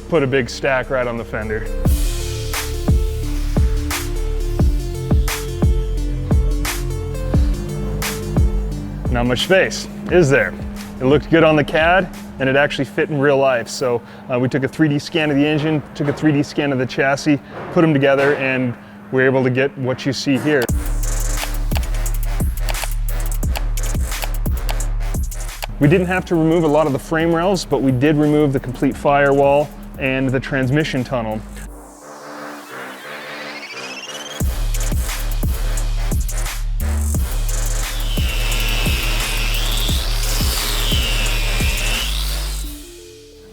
put a big stack right on the fender. Not much space, is there? It looked good on the CAD, and it actually fit in real life. So we took a 3D scan of the engine, took a 3D scan of the chassis, put them together, and we were able to get what you see here. We didn't have to remove a lot of the frame rails, but we did remove the complete firewall and the transmission tunnel.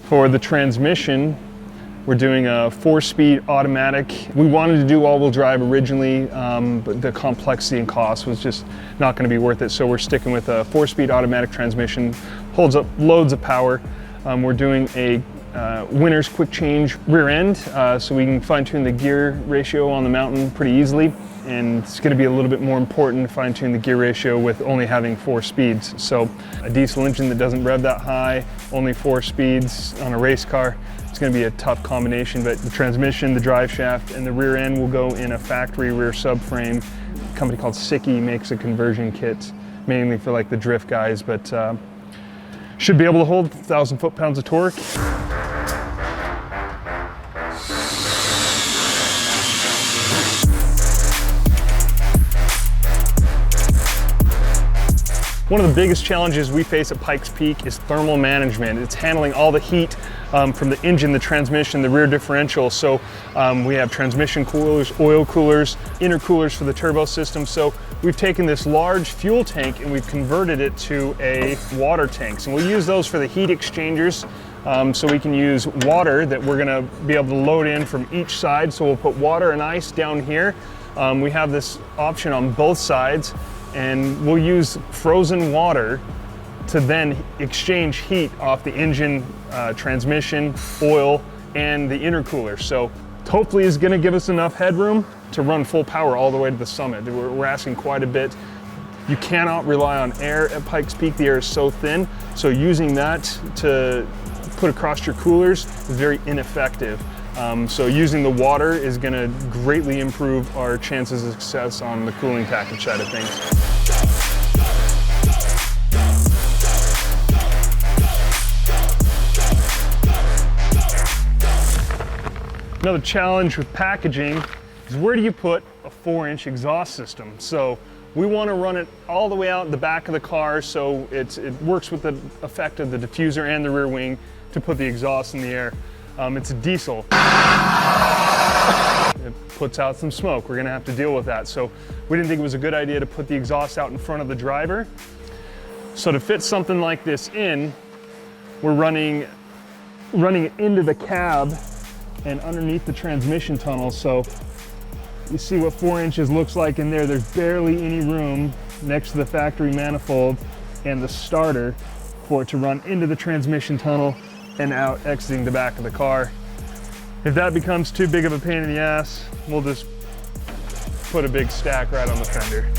For the transmission, we're doing a 4-speed automatic. We wanted to do all-wheel drive originally, but the complexity and cost was just not going to be worth it. So we're sticking with a 4-speed automatic transmission, holds up loads of power. We're doing a Winner's quick change rear end, so we can fine-tune the gear ratio on the mountain pretty easily. And it's going to be a little bit more important to fine-tune the gear ratio with only having 4 speeds. So a diesel engine that doesn't rev that high, only 4 speeds on a race car, it's going to be a tough combination. But the transmission, the drive shaft, and the rear end will go in a factory rear subframe. A company called Sickie makes a conversion kit, mainly for like the drift guys, but should be able to hold 1,000 foot-pounds of torque. One of the biggest challenges we face at Pikes Peak is thermal management. It's handling all the heat from the engine, the transmission, the rear differential. So we have transmission coolers, oil coolers, intercoolers for the turbo system. So we've taken this large fuel tank and we've converted it to a water tank. So we'll use those for the heat exchangers. So we can use water that we're gonna be able to load in from each side. So we'll put water and ice down here. We have this option on both sides, and we'll use frozen water to then exchange heat off the engine, transmission, oil, and the intercooler. So hopefully it's gonna give us enough headroom to run full power all the way to the summit. We're asking quite a bit. You cannot rely on air at Pikes Peak. The air is so thin. So using that to put across your coolers is very ineffective. So using the water is going to greatly improve our chances of success on the cooling package side of things. Another challenge with packaging is where do you put a 4-inch exhaust system? So we want to run it all the way out the back of the car so it works with the effect of the diffuser and the rear wing to put the exhaust in the air. It's a diesel. It puts out some smoke. We're gonna have to deal with that. So we didn't think it was a good idea to put the exhaust out in front of the driver. So to fit something like this in, we're running it into the cab and underneath the transmission tunnel. So you see what 4 inches looks like in there. There's barely any room next to the factory manifold and the starter for it to run into the transmission tunnel and out exiting the back of the car. If that becomes too big of a pain in the ass, we'll just put a big stack right on the fender.